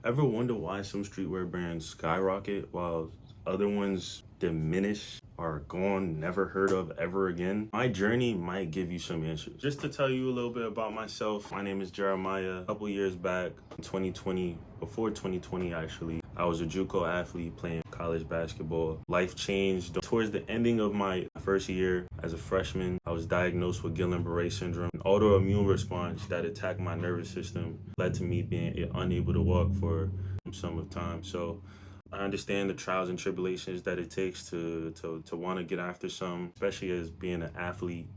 Ever wonder why some streetwear brands skyrocket while other ones diminish or gone, never heard of ever again? My journey might give you some answers. Just to tell you a little bit about myself, my name is Jeremiah. A couple years back, in 2020, before 2020 actually, I was a JUCO athlete playing college basketball. Life changed towards the ending of my first year as a freshman. I was diagnosed with Guillain-Barré syndrome, an autoimmune response that attacked my nervous system, led to me being unable to walk for some of time. So I understand the trials and tribulations that it takes to want to get after some, especially as being an athlete.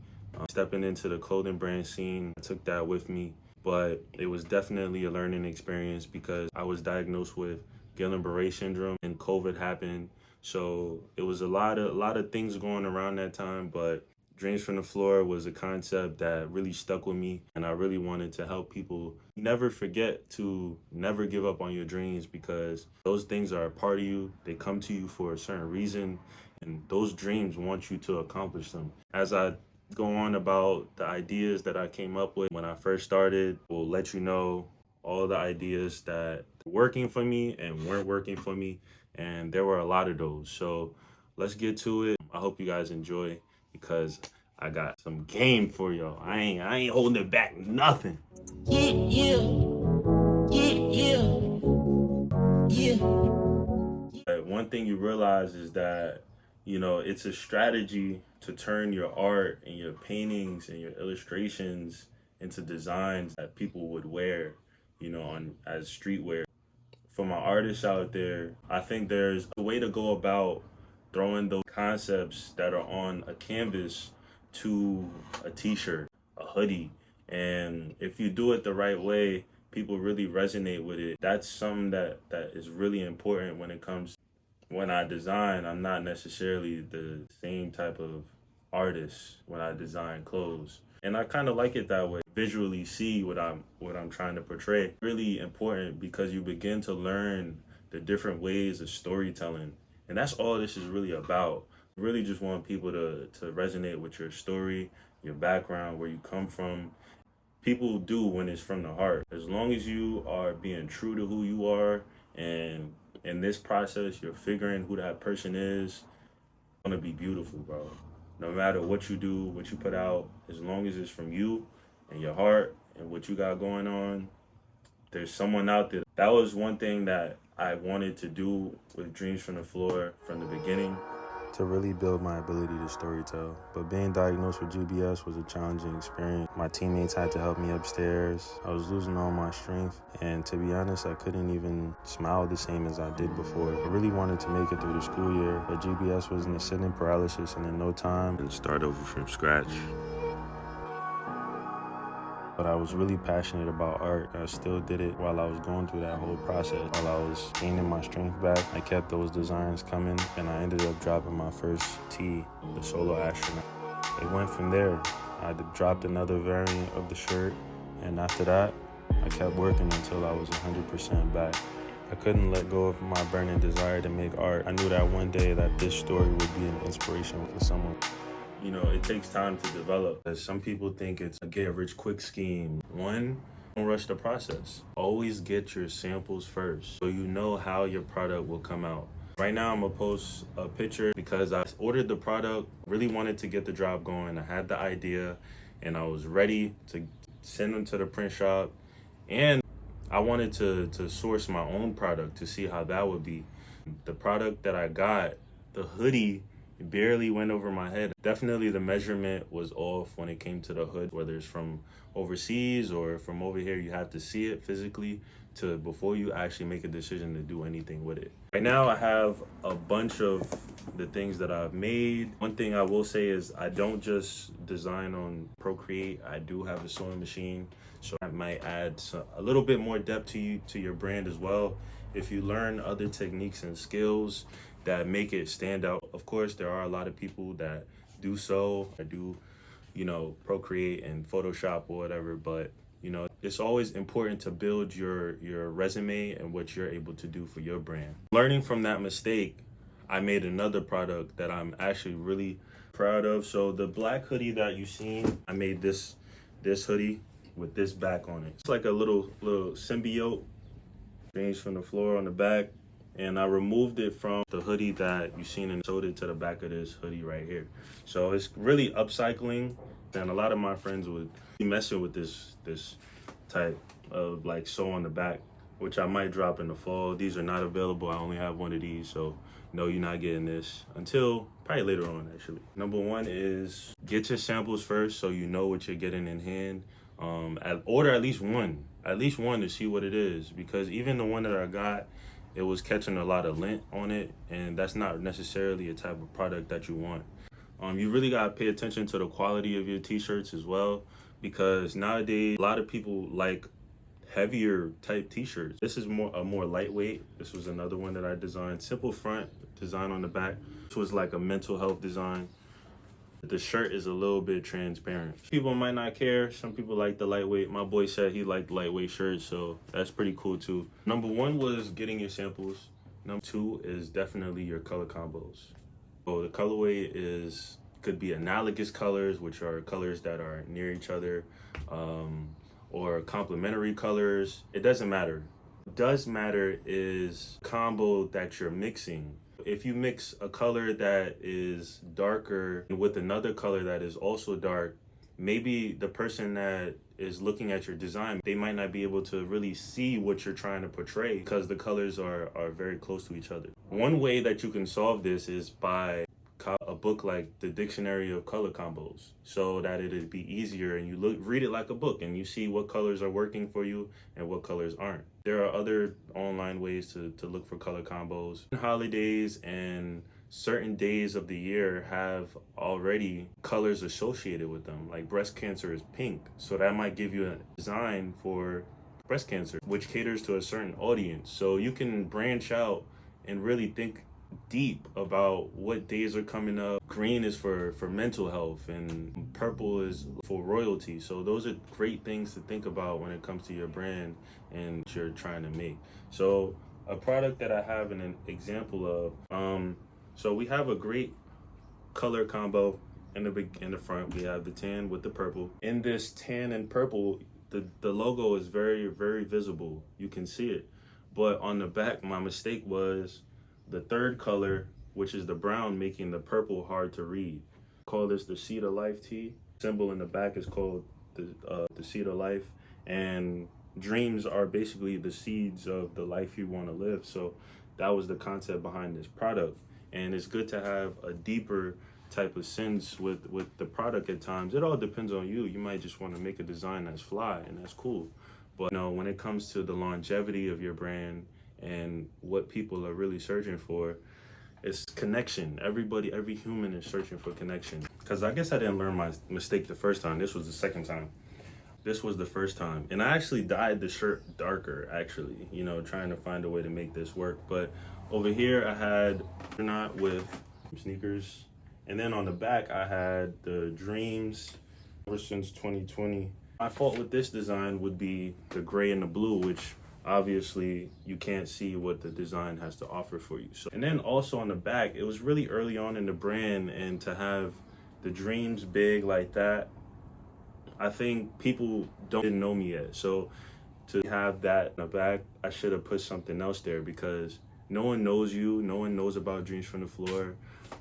Stepping into the clothing brand scene, I took that with me, but it was definitely a learning experience because I was diagnosed with Guillain-Barré syndrome and COVID happened. So it was a lot of things going around that time, but Dreams from the Floor was a concept that really stuck with me, and I really wanted to help people never forget to never give up on your dreams, because those things are a part of you. They come to you for a certain reason, and those dreams want you to accomplish them. As I go on about the ideas that I came up with when I first started, we'll let you know all the ideas that were working for me and weren't working for me, and there were a lot of those. So let's get to it. I hope you guys enjoy, because I got some game for y'all. I ain't holding it back nothing. Yeah. One thing you realize is that, it's a strategy to turn your art and your paintings and your illustrations into designs that people would wear, as streetwear. For my artists out there, I think there's a way to go about throwing those concepts that are on a canvas to a t-shirt, a hoodie. And if you do it the right way, people really resonate with it. That's something that is really important when I design. I'm not necessarily the same type of artist when I design clothes. And I kind of like it that way. Visually see what I'm trying to portray. Really important, because you begin to learn the different ways of storytelling. And that's all this is really about. I really just want people to resonate with your story, your background, where you come from. People do when it's from the heart. As long as you are being true to who you are, and in this process you're figuring who that person is, it's gonna be beautiful, bro. No matter what you do, what you put out, as long as it's from you and your heart and what you got going on, there's someone out there. That was one thing that I wanted to do with Dreams from the Floor from the beginning, to really build my ability to storytell. But being diagnosed with GBS was a challenging experience. My teammates had to help me upstairs. I was losing all my strength, and to be honest, I couldn't even smile the same as I did before. I really wanted to make it through the school year, but GBS was an ascending paralysis, and in no time, and start over from scratch. But I was really passionate about art. I still did it while I was going through that whole process. While I was gaining my strength back, I kept those designs coming, and I ended up dropping my first tee, the Solo Astronaut. It went from there. I dropped another variant of the shirt, and after that, I kept working until I was 100% back. I couldn't let go of my burning desire to make art. I knew that one day that this story would be an inspiration for someone. It takes time to develop. As some people think it's a get-rich-quick scheme. One, don't rush the process. Always get your samples first, so you know how your product will come out. Right now, I'm gonna post a picture because I ordered the product, really wanted to get the drop going. I had the idea, and I was ready to send them to the print shop. And I wanted to source my own product to see how that would be. The product that I got, the hoodie, it barely went over my head. Definitely the measurement was off when it came to the hood, whether it's from overseas or from over here. You have to see it physically before you actually make a decision to do anything with it. Right now I have a bunch of the things that I've made. One thing I will say is I don't just design on Procreate. I do have a sewing machine, so that might add a little bit more depth to your brand as well. If you learn other techniques and skills that make it stand out. Of course, there are a lot of people that do sew or do, Procreate and Photoshop or whatever, but it's always important to build your resume and what you're able to do for your brand. Learning from that mistake, I made another product that I'm actually really proud of. So the black hoodie that you've seen, I made this hoodie with this back on it. It's like a little symbiote Dreams from the floor on the back. And I removed it from the hoodie that you seen and sewed it to the back of this hoodie right here. So it's really upcycling, and a lot of my friends would be messing with this type of like sew on the back, which I might drop in the fall. These are not available. I only have one of these, so no, you're not getting this until probably later on actually. Number one is get your samples first so you know what you're getting in hand. Order at least one to see what it is, because even the one that I got, it was catching a lot of lint on it, and that's not necessarily a type of product that you want. You really gotta pay attention to the quality of your t-shirts as well, because nowadays a lot of people like heavier type t-shirts. This is more lightweight. This was another one that I designed. Simple front design on the back. This was like a mental health design. The shirt is a little bit transparent. People might not care. Some people like the lightweight. My boy said he liked lightweight shirts, so that's pretty cool too. Number one was getting your samples. Number two is definitely your color combos. So the colorway could be analogous colors, which are colors that are near each other, or complementary colors. It doesn't matter. What does matter is combo that you're mixing. If you mix a color that is darker with another color that is also dark, maybe the person that is looking at your design, they might not be able to really see what you're trying to portray because the colors are very close to each other. One way that you can solve this is by a book like the Dictionary of Color Combos, so that it'd be easier and you read it like a book and you see what colors are working for you and what colors aren't. There are other online ways to look for color combos. Holidays and certain days of the year have already colors associated with them, like breast cancer is pink, so that might give you a design for breast cancer, which caters to a certain audience. So you can branch out and really think deep about what days are coming up. Green is for mental health, and purple is for royalty. So those are great things to think about when it comes to your brand and what you're trying to make. So a product that I have an example of, so we have a great color combo in the front. We have the tan with the purple. In this tan and purple, the logo is very, very visible. You can see it. But on the back, my mistake was the third color, which is the brown, making the purple hard to read. Call this the Seed of Life tee. Symbol in the back is called the Seed of Life, and dreams are basically the seeds of the life you want to live. So that was the concept behind this product, and it's good to have a deeper type of sense with the product at times. It all depends on you. You might just want to make a design that's fly, and that's cool. But when it comes to the longevity of your brand and what people are really searching for, it's connection. Every human is searching for connection. Because I guess I didn't learn my mistake the first time. This was the second time. This was the first time. And I actually dyed the shirt darker, actually, trying to find a way to make this work. But over here I had not with sneakers. And then on the back I had the dreams ever since 2020. My fault with this design would be the gray and the blue, which obviously you can't see what the design has to offer for you. So, and then also on the back, it was really early on in the brand, and to have the dreams big like that, I think people didn't know me yet. So to have that in the back, I should have put something else there, because no one knows you, no one knows about Dreams from the Floor.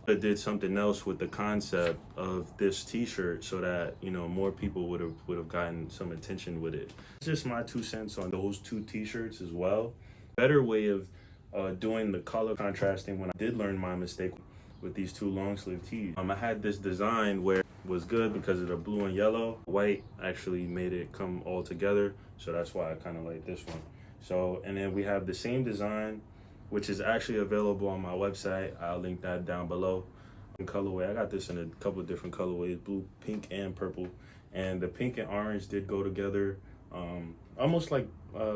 I did something else with the concept of this t-shirt so that more people would have gotten some attention with it. It's just my 2 cents on those 2 t-shirts as well. Better way of doing the color contrasting when I did learn my mistake with these 2 long sleeve tees. I had this design where it was good because of the blue and yellow. White actually made it come all together, so that's why I kind of like this one. So, and then we have the same design, which is actually available on my website. I'll link that down below. In colorway, I got this in a couple of different colorways, blue, pink, and purple. And the pink and orange did go together, almost like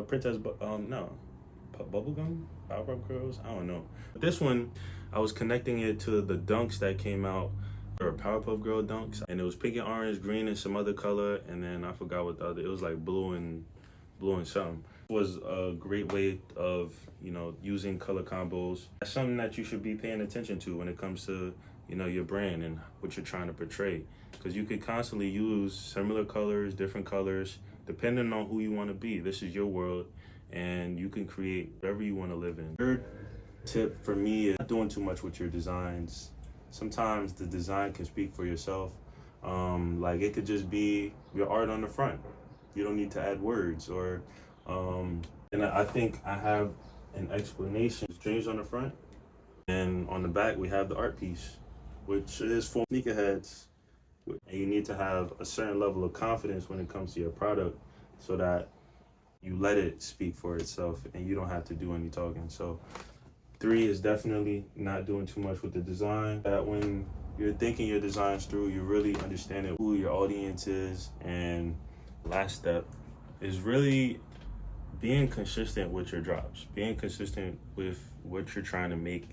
Princess, Bubblegum, Powerpuff Girls, I don't know. But this one, I was connecting it to the dunks that came out, or Powerpuff Girl dunks. And it was pink and orange, green, and some other color. And then I forgot what the other, it was like blue and something. Was a great way of using color combos. That's something that you should be paying attention to when it comes to your brand and what you're trying to portray, because you could constantly use similar colors, different colors, depending on who you want to be. This is your world, and you can create whatever you want to live in. Third tip for me is not doing too much with your designs. Sometimes the design can speak for yourself. Like it could just be your art on the front. You don't need to add words or, and I think I have an explanation. Dreams on the front, and on the back we have the art piece, which is for sneakerheads. And you need to have a certain level of confidence when it comes to your product so that you let it speak for itself and you don't have to do any talking. So 3 is definitely not doing too much with the design. That when you're thinking your designs through, you're really understanding who your audience is. And last step is really being consistent with your drops, being consistent with what you're trying to make.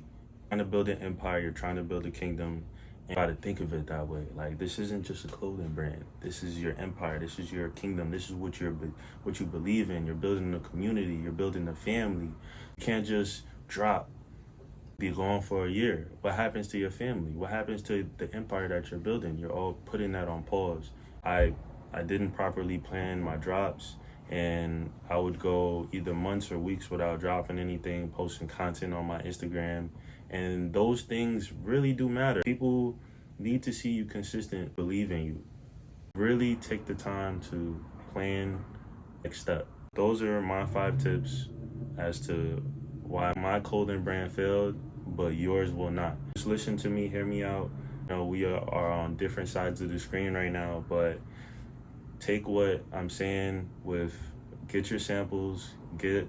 Trying to build an empire, you're trying to build a kingdom. And try to think of it that way. Like, this isn't just a clothing brand. This is your empire. This is your kingdom. This is what you believe in. You're building a community. You're building a family. You can't just drop, be gone for a year. What happens to your family? What happens to the empire that you're building? You're all putting that on pause. I didn't properly plan my drops, and I would go either months or weeks without dropping anything, posting content on my Instagram. And those things really do matter. People need to see you consistent, believe in you. Really take the time to plan next step. Those are my 5 tips as to why my clothing brand failed, but yours will not. Just listen to me, hear me out. You know, we are on different sides of the screen right now, but take what I'm saying with, get your samples, get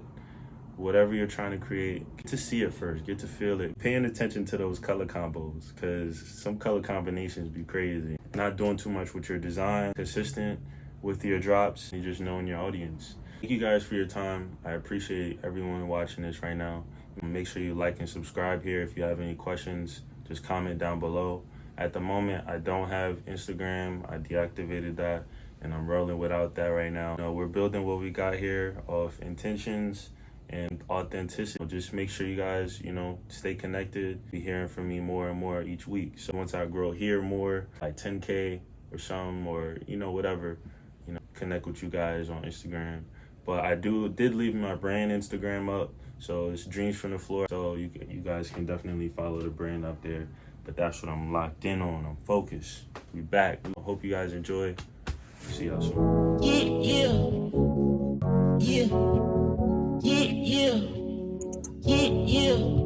whatever you're trying to create, get to see it first, get to feel it. Paying attention to those color combos, because some color combinations be crazy. Not doing too much with your design, consistent with your drops, and just knowing your audience. Thank you guys for your time. I appreciate everyone watching this right now. Make sure you like and subscribe here. If you have any questions, just comment down below. At the moment, I don't have Instagram. I deactivated that, and I'm rolling without that right now. You know, we're building what we got here off intentions and authenticity. Just make sure you guys, stay connected. Be hearing from me more and more each week. So once I grow here more, like 10K or something, or whatever, connect with you guys on Instagram. But I did leave my brand Instagram up, so it's Dreams from the Floor. So you guys can definitely follow the brand up there. But that's what I'm locked in on. I'm focused. We back. I hope you guys enjoy. See y'all soon. Yeah.